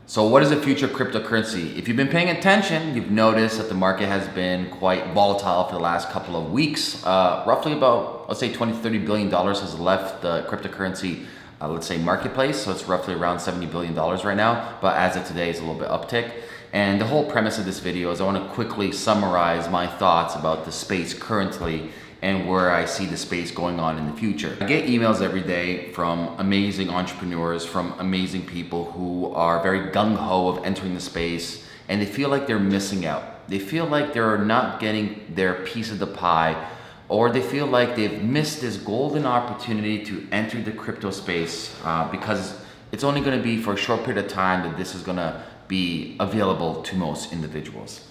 So what is the future of cryptocurrency? If you've been paying attention, you've noticed that the market has been quite volatile for the last couple of weeks. Roughly about, let's say $20-30 billion has left the cryptocurrency, let's say marketplace. So it's roughly around $70 billion right now. But as of today, it's a little bit uptick. And the whole premise of this video is I want to quickly summarize my thoughts about the space currently and where I see the space going on in the future. I get emails every day from amazing entrepreneurs, from amazing people who are very gung-ho of entering the space, and they feel like they're missing out. They feel like they're not getting their piece of the pie, or they feel like they've missed this golden opportunity to enter the crypto space because it's only going to be for a short period of time that this is going to be available to most individuals.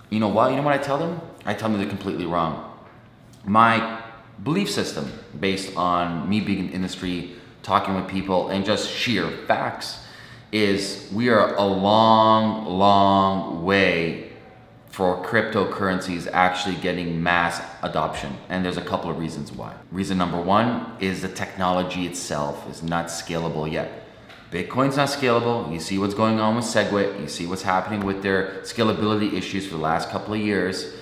You know what? You know what I tell them? I tell them they're completely wrong. My belief system, based on me being in the industry, talking with people, and just sheer facts, is we are a long way for cryptocurrencies actually getting mass adoption. And there's a couple of reasons why. Reason number one is the technology itself is not scalable yet. Bitcoin's not scalable. You see what's going on with SegWit. You see what's happening with their scalability issues for the last couple of years.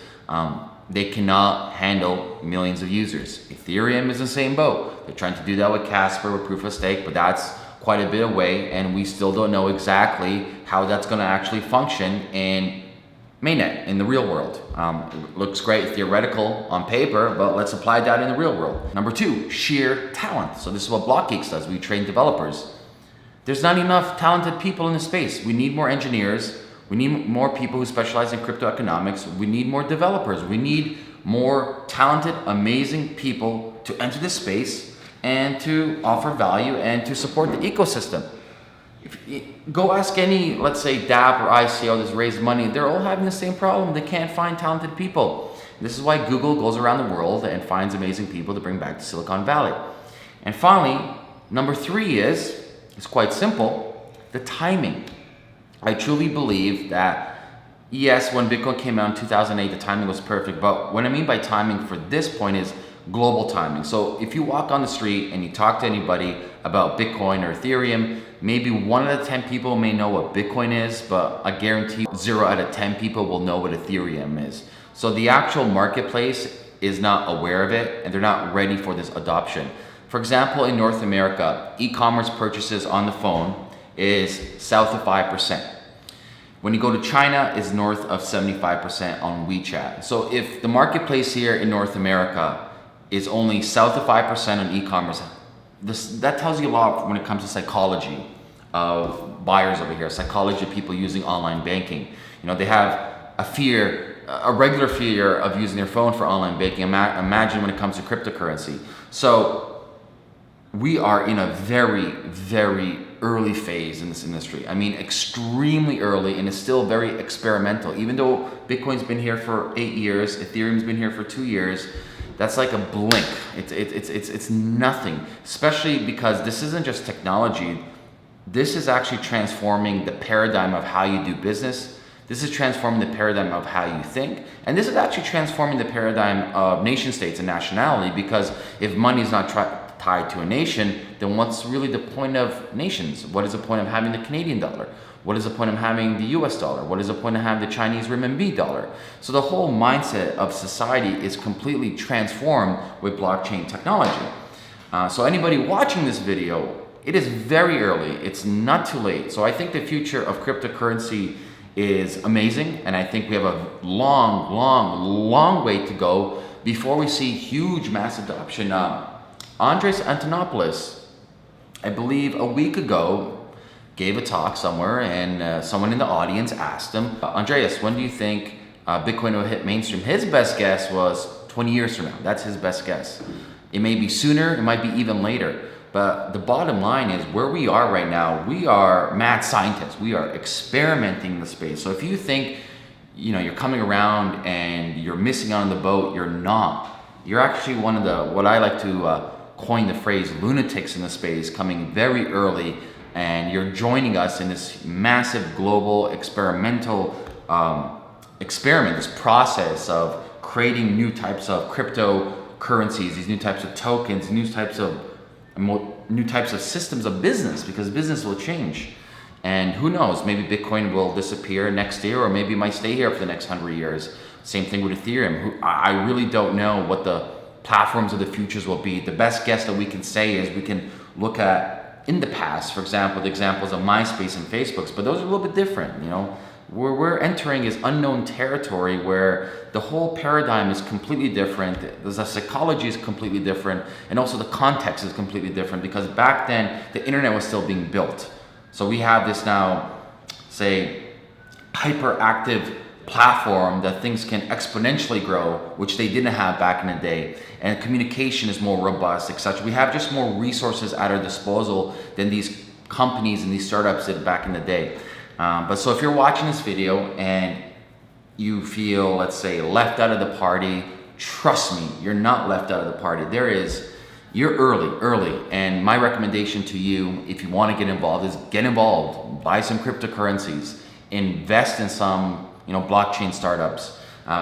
They cannot handle millions of users. Ethereum is the same boat. They're trying to do that with Casper, with proof of stake, but that's quite a bit away, and we still don't know exactly how that's going to actually function in mainnet, in the real world. It looks great theoretical on paper, but let's apply that in the real world. Number two, sheer talent. So this is what BlockGeeks does. We train developers. There's not enough talented people in the space. We need more engineers. We need more people who specialize in crypto economics. We need more developers. We need more talented, amazing people to enter this space and to offer value and to support the ecosystem. Go ask any, let's say, DApp or ICO that's raised money. They're all having the same problem. They can't find talented people. This is why Google goes around the world and finds amazing people to bring back to Silicon Valley. And finally, number three is, it's quite simple, the timing. I truly believe that, yes, when Bitcoin came out in 2008, the timing was perfect. But what I mean by timing for this point is global timing. So if you walk on the street and you talk to anybody about Bitcoin or Ethereum, maybe 1 out of 10 people may know what Bitcoin is, but I guarantee 0 out of 10 people will know what Ethereum is. So the actual marketplace is not aware of it, and they're not ready for this adoption. For example, in North America, e-commerce purchases on the phone is south of 5%. When you go to China, it's north of 75% on WeChat. So if the marketplace here in North America is only south of 5% on e-commerce, that tells you a lot when it comes to psychology of buyers over here, psychology of people using online banking. You know, they have a regular fear of using their phone for online banking. Imagine when it comes to cryptocurrency. So we are in a very early phase in this industry. I mean, extremely early, and it's still very experimental. Even though Bitcoin's been here for 8 years, Ethereum's been here for 2 years, that's like a blink. It's nothing, especially because this isn't just technology. This is actually transforming the paradigm of how you do business. This is transforming the paradigm of how you think. And this is actually transforming the paradigm of nation states and nationality, because if money is not tied to a nation, then what's really the point of nations? What is the point of having the Canadian dollar? What is the point of having the US dollar? What is the point of having the Chinese renminbi dollar? So the whole mindset of society is completely transformed with blockchain technology. So anybody watching this video, it is very early. It's not too late. So I think the future of cryptocurrency is amazing, and I think we have a long way to go before we see huge mass adoption. Andres Antonopoulos, I believe a week ago, gave a talk somewhere, and someone in the audience asked him, Andreas, when do you think Bitcoin will hit mainstream? His best guess was 20 years from now. That's his best guess. It may be sooner, it might be even later. But the bottom line is, where we are right now, we are mad scientists. We are experimenting in the space. So if you think, you're coming around and you're missing out on the boat, you're not. You're actually one of the, what I like to coin the phrase, lunatics in the space, coming very early, and you're joining us in this massive global experimental experiment, this process of creating new types of cryptocurrencies, these new types of tokens, new types of systems of business, because business will change. And who knows, maybe Bitcoin will disappear next year, or maybe it might stay here for the next 100 years. Same thing with Ethereum. I really don't know what the platforms of the futures will be. The best guess that we can say is we can look at in the past, for example, the examples of MySpace and Facebook's, but those are a little bit different, you know. Where we're entering is unknown territory where the whole paradigm is completely different. The psychology is completely different, and also the context is completely different, because back then the internet was still being built. So we have this now, say, hyperactive platform that things can exponentially grow, which they didn't have back in the day, and communication is more robust, etc. We have just more resources at our disposal than these companies and these startups did back in the day. But so if you're watching this video and you feel, let's say, left out of the party, trust me, you're not left out of the party. You're early. And my recommendation to you, if you want to get involved, is get involved. Buy some cryptocurrencies. Invest in some, blockchain startups.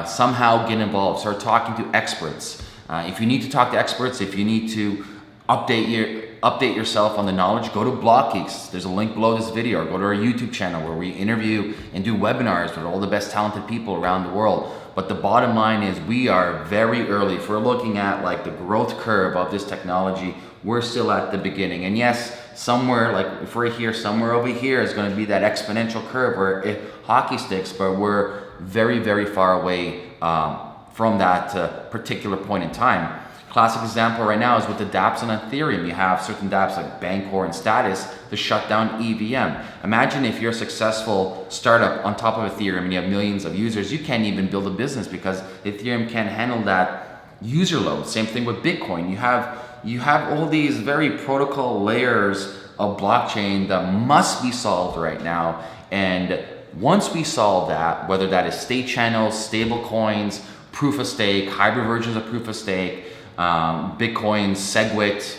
Somehow get involved. Start talking to experts. If you need to talk to experts, if you need to update yourself on the knowledge, go to Block Geeks. There's a link below this video, or go to our YouTube channel where we interview and do webinars with all the best talented people around the world. But the bottom line is we are very early. If we're looking at like the growth curve of this technology, we're still at the beginning. And yes, somewhere, like if we're here, somewhere over here is going to be that exponential curve where it hockey sticks, but we're very, very far away from that particular point in time. Classic example right now is with the dApps on Ethereum. You have certain dApps like Bancor and Status to shut down EVM. Imagine if you're a successful startup on top of Ethereum and you have millions of users, you can't even build a business because Ethereum can't handle that user load. Same thing with Bitcoin. You have all these very protocol layers of blockchain that must be solved right now. And once we solve that, whether that is state channels, stable coins, proof of stake, hybrid versions of proof of stake, Bitcoin, SegWit,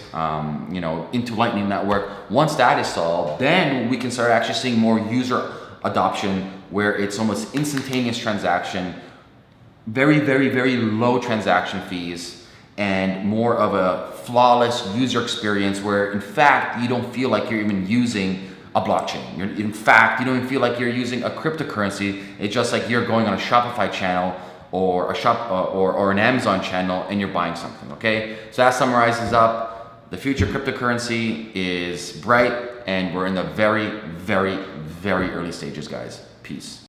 into Lightning Network. Once that is solved, then we can start actually seeing more user adoption where it's almost instantaneous transaction, very, very, very low transaction fees, and more of a flawless user experience where in fact you don't feel like you're even using a blockchain. In fact, you don't even feel like you're using a cryptocurrency. It's just like you're going on a Shopify channel or or an Amazon channel and you're buying something, okay? So that summarizes up. The future cryptocurrency is bright and we're in the very, very, very early stages, guys. Peace.